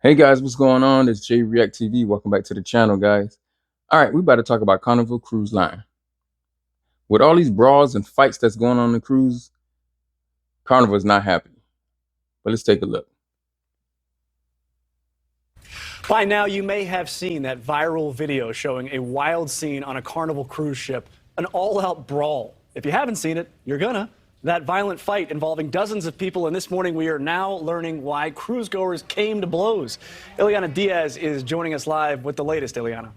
Hey guys, what's going on? It's J React TV. Welcome back to the channel, guys. All right, we about to talk about Carnival Cruise Line. With all these brawls and fights that's going on the cruise, Carnival is not happy. But let's take a look. By now, you may have seen that viral video showing a wild scene on a Carnival cruise ship, an all-out brawl. If you haven't seen it, you're gonna. That violent fight involving dozens of people, and this morning we are now learning why cruise-goers came to blows. Ileana Diaz is joining us live with the latest. Ileana.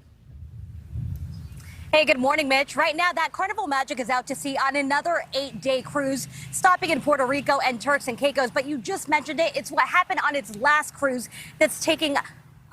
Hey, good morning, Mitch. Right now, that Carnival Magic is out to sea on another 8-day cruise, stopping in Puerto Rico and Turks and Caicos. But you just mentioned it. It's what happened on its last cruise that's taking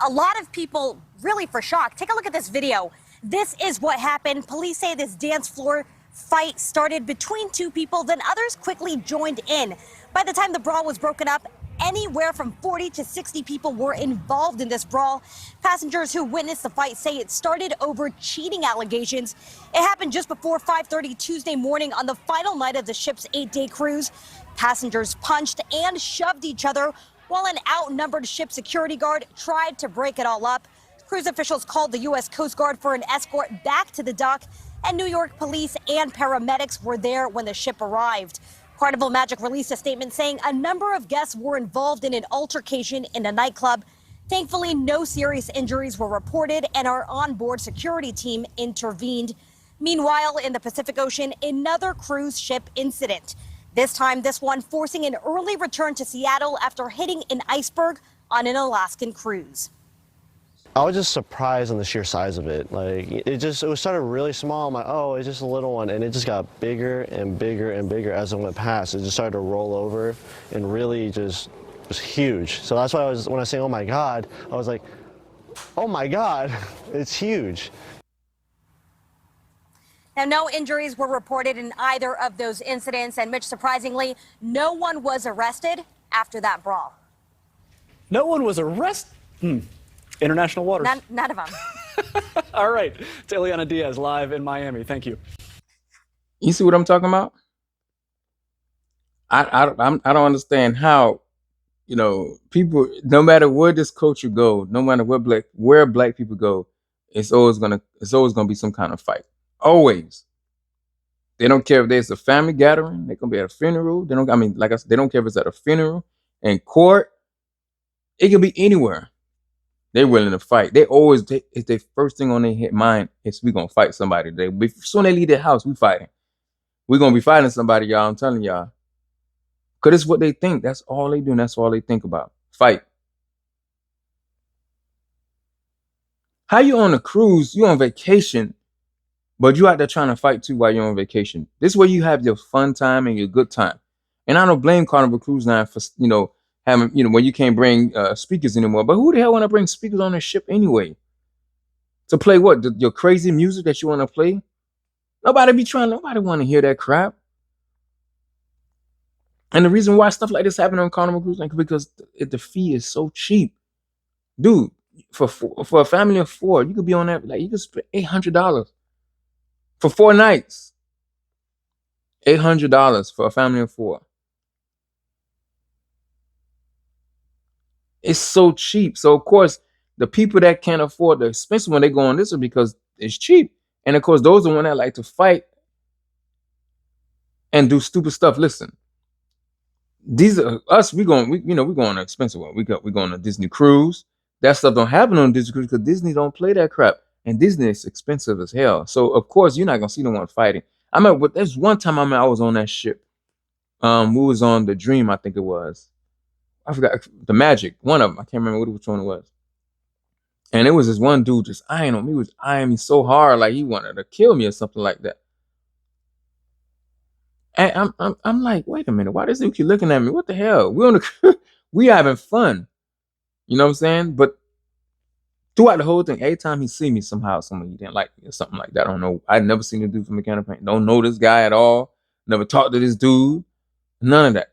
a lot of people really for shock. Take a look at this video. This is what happened. Police say this dance floor fight started between two people, then others quickly joined in. By the time the brawl was broken up, anywhere from 40 to 60 people were involved in this brawl. Passengers who witnessed the fight say it started over cheating allegations. It happened just before 5:30 Tuesday morning on the final night of the ship's 8-day cruise. Passengers punched and shoved each other while an outnumbered ship security guard tried to break it all up. Cruise officials called the U.S. Coast Guard for an escort back to the dock, and New York police and paramedics were there when the ship arrived. Carnival Magic released a statement saying a number of guests were involved in an altercation in a nightclub. Thankfully, no serious injuries were reported, and our onboard security team intervened. Meanwhile, in the Pacific Ocean, another cruise ship incident. This time, this one forcing an early return to Seattle after hitting an iceberg on an Alaskan cruise. I was just surprised on the sheer size of it. Like, it started really small. I'm like, oh, it's just a little one. And it just got bigger and bigger and bigger as it went past. It just started to roll over and really just was huge. So that's why when I say, oh my God, I was like, oh my God, it's huge. Now, no injuries were reported in either of those incidents. And Mitch, surprisingly, no one was arrested after that brawl. No one was arrested. International waters. None of them. All right. It's Ileana Diaz live in Miami. Thank you. You see what I'm talking about? I don't understand how, people, no matter where this culture go, no matter where black people go, it's always gonna be some kind of fight. Always. They don't care if there's a family gathering. They're gonna be at a funeral. Like I said, they don't care if it's at a funeral, in court. It can be anywhere. They're willing to fight. It's their first thing on their mind is we gonna fight somebody today. Soon they leave their house, we fighting. We're gonna be fighting somebody, y'all. I'm telling y'all. Cause it's what they think. That's all they do, and that's all they think about. Fight. How you on a cruise, you on vacation, but you out there trying to fight too while you're on vacation. This is where you have your fun time and your good time. And I don't blame Carnival Cruise Line for, having, when you can't bring speakers anymore. But who the hell want to bring speakers on a ship anyway? To play what? Your crazy music that you want to play? Nobody want to hear that crap. And the reason why stuff like this happen on Carnival Cruise Line is because the fee is so cheap. Dude, for a family of 4, you could be on that, you could spend $800 for 4 nights. $800 for a family of 4. It's so cheap. So of course, the people that can't afford the expensive one, they go on this one because it's cheap. And of course, those are the ones that like to fight and do stupid stuff. Listen, these are us. We're going on an expensive one. We're going on a Disney cruise. That stuff don't happen on Disney cruise because Disney don't play that crap. And Disney is expensive as hell. So of course, you're not gonna see no one fighting. There's one time I was on that ship. We was on the Dream, I think it was. I forgot the Magic, one of them. I can't remember which one it was. And it was this one dude just eyeing on me. He was eyeing me so hard, like he wanted to kill me or something like that. And I'm like, wait a minute, why does he keep looking at me? What the hell? We having fun. You know what I'm saying? But throughout the whole thing, every time he see me somehow, someone he didn't like me or something like that. I don't know. I'd never seen a dude from Mechanic Paint. Don't know this guy at all. Never talked to this dude. None of that.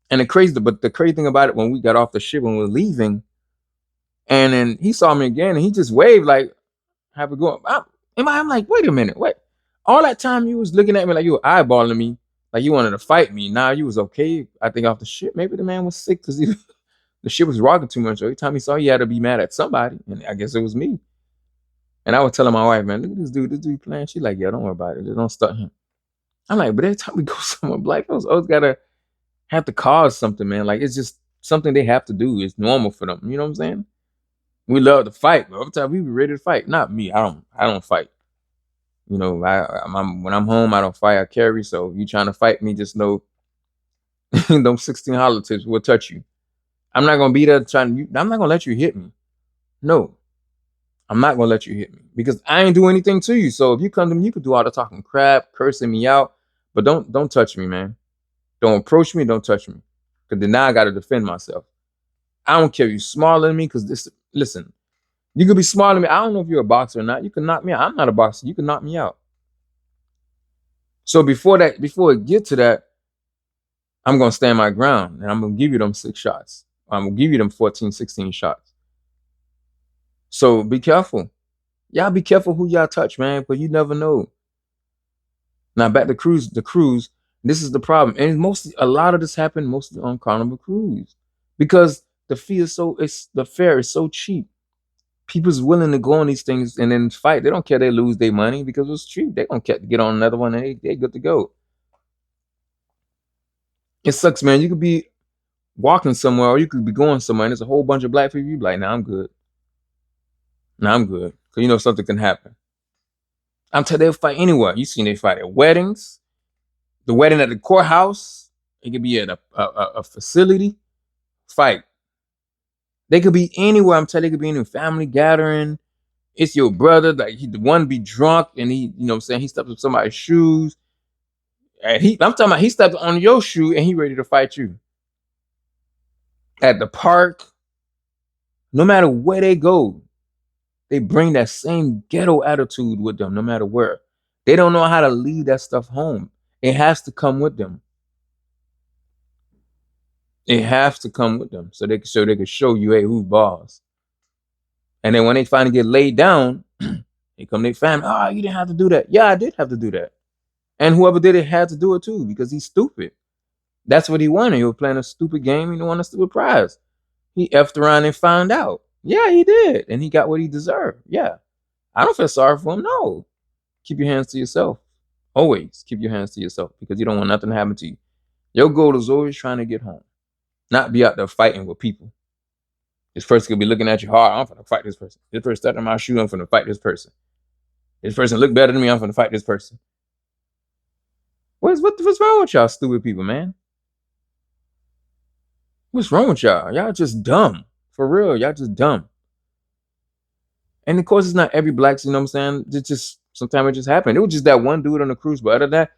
And the crazy thing about it, when we got off the ship, when we were leaving, and then he saw me again, and he just waved like, "Have a go." I'm like, wait a minute, what? All that time you was looking at me like you were eyeballing me, like you wanted to fight me. Now you was okay. I think off the ship, maybe the man was sick because the shit was rocking too much. Every time he saw, he had to be mad at somebody, and I guess it was me. And I was telling my wife, man, look at this dude playing. She's like, yeah, don't worry about it. Just don't stunt him. I'm like, but every time we go somewhere, black folks always gotta have to cause something, man. Like, it's just something they have to do. It's normal for them. You know what I'm saying? We love to fight, but every time we be ready to fight. Not me. I don't fight. You know, when I'm home, I don't fight. I carry. So you trying to fight me, just know them 16 hollow tips will touch you. I'm not gonna be there I'm not gonna let you hit me. No, I'm not gonna let you hit me because I ain't do anything to you. So if you come to me, you could do all the talking crap, cursing me out, but don't touch me, man. Don't approach me. Don't touch me, because then now I gotta defend myself. I don't care if you're smaller than me, because listen, you could be smaller than me. I don't know if you're a boxer or not. You can knock me out. I'm not a boxer. You can knock me out. So before it get to that, I'm gonna stand my ground and I'm gonna give you them 6 shots. I'm gonna give you them 14, 16 shots. So be careful. Y'all be careful who y'all touch, man, but you never know. Now back to the cruise, this is the problem. And a lot of this happened mostly on Carnival Cruise. Because the fare is so cheap. People's willing to go on these things and then fight. They don't care they lose their money because it's cheap. They don't care to get on another one and they good to go. It sucks, man. You could be walking somewhere or you could be going somewhere and there's a whole bunch of black people. You be like, nah, I'm good. Nah, I'm good. Because you know something can happen. I'm telling you, they'll fight anywhere. You seen they fight at weddings, the wedding at the courthouse. It could be at a facility. Fight. They could be anywhere. I'm telling you, they could be in a family gathering. It's your brother. Like the one be drunk and he, you know what I'm saying, he stepped on somebody's shoes. And I'm talking about he stepped on your shoe and he ready to fight you. At the park, no matter where they go, they bring that same ghetto attitude with them, no matter where. They don't know how to leave that stuff home. It has to come with them. It has to come with them so they can show you, hey, who's boss. And then when they finally get laid down, they come their family. Oh, you didn't have to do that. Yeah, I did have to do that. And whoever did it had to do it too because he's stupid. That's what he wanted. He was playing a stupid game. He won a stupid prize. He effed around and found out. Yeah, he did. And he got what he deserved. Yeah. I don't feel sorry for him. No. Keep your hands to yourself. Always keep your hands to yourself because you don't want nothing to happen to you. Your goal is always trying to get home. Not be out there fighting with people. This person could be looking at you hard. I'm going to fight this person. This person stepped in my shoe. I'm going to fight this person. This person look better than me. I'm going to fight this person. What's wrong with y'all stupid people, man? What's wrong with y'all? Y'all just dumb. For real, y'all just dumb. And of course, it's not every black, you know what I'm saying? It's just, sometimes it just happened. It was just that one dude on the cruise. But other than that,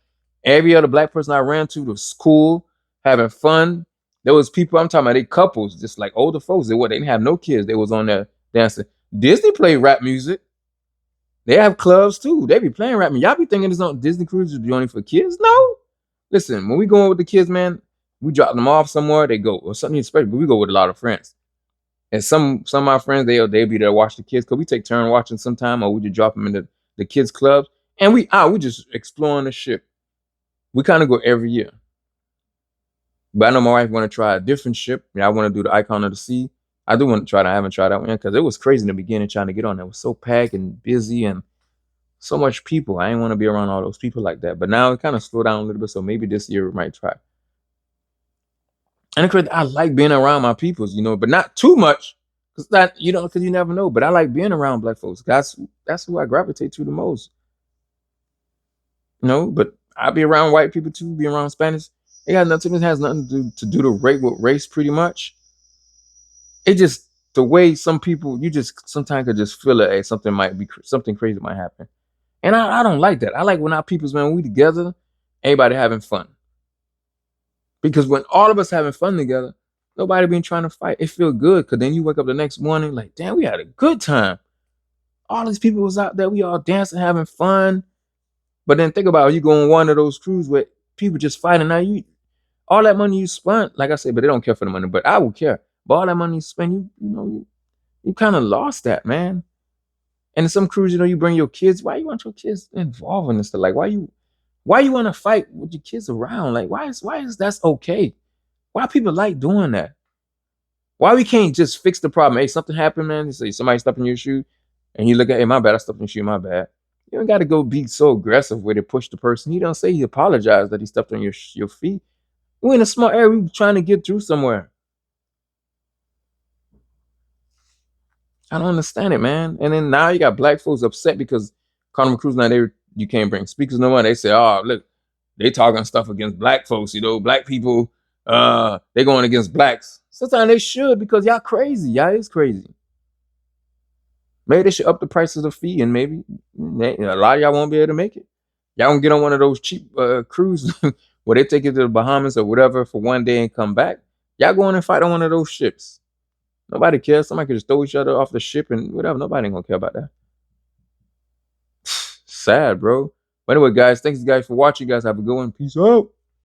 every other black person I ran to was cool, having fun. There was people, I'm talking about, they couples, just like older folks. They didn't have no kids. They was on there dancing. Disney play rap music. They have clubs too. They be playing rap music. Y'all be thinking it's on Disney cruises be only for kids? No. Listen, when we going with the kids, man, we drop them off somewhere, they go, or something special, but we go with a lot of friends. And some of my friends, they'll be there to watch the kids, because we take turn watching sometime, or we just drop them in the kids' clubs. And we just exploring the ship. We kind of go every year. But I know my wife want to try a different ship. Yeah, I want to do the Icon of the Sea. I do want to try that. I haven't tried that one because it was crazy in the beginning trying to get on there. It was so packed and busy and so much people. I didn't want to be around all those people like that. But now it kind of slowed down a little bit. So maybe this year we might try. And I like being around my peoples, but not too much. Because you never know. But I like being around black folks. That's who I gravitate to the most. But I be around white people too, be around Spanish. It has nothing to do with race pretty much. It just, the way some people, you just sometimes could just feel it, hey, something crazy might happen. And I don't like that. I like when our peoples, man, when we together, everybody having fun. Because when all of us having fun together, nobody been trying to fight. It feel good, because then you wake up the next morning like, damn, we had a good time. All these people was out there, we all dancing, having fun. But then think about it, you go on one of those cruises where people just fighting. Now all that money you spent, like I said, but they don't care for the money, but I would care. But all that money you spend, you kind of lost that, man. And in some cruise, you bring your kids. Why you want your kids involved in this stuff? Like, why you want to fight with your kids around? Like, why is that's okay? Why people like doing that? Why we can't just fix the problem? Hey, something happened, man. You say somebody stepped in your shoe, and you look at, hey, my bad, I stepped in your shoe, my bad. You don't got to go be so aggressive with it, push the person. He don't say he apologized that he stepped on your feet. We in a small area, we trying to get through somewhere. I don't understand it, man. And then now you got black folks upset because Carnival Cruise now you can't bring speakers no more. They say, oh, look, they talking stuff against black folks, black people, they going against blacks. Sometimes they should, because y'all crazy. Y'all is crazy. Maybe they should up the price of the fee, and maybe a lot of y'all won't be able to make it. Y'all gonna get on one of those cheap cruises where they take you to the Bahamas or whatever for one day and come back. Y'all going and fight on one of those ships. Nobody cares. Somebody could just throw each other off the ship and whatever. Nobody ain't gonna care about that. Sad, bro. But anyway, guys, thanks guys for watching. You guys have a good one. Peace out.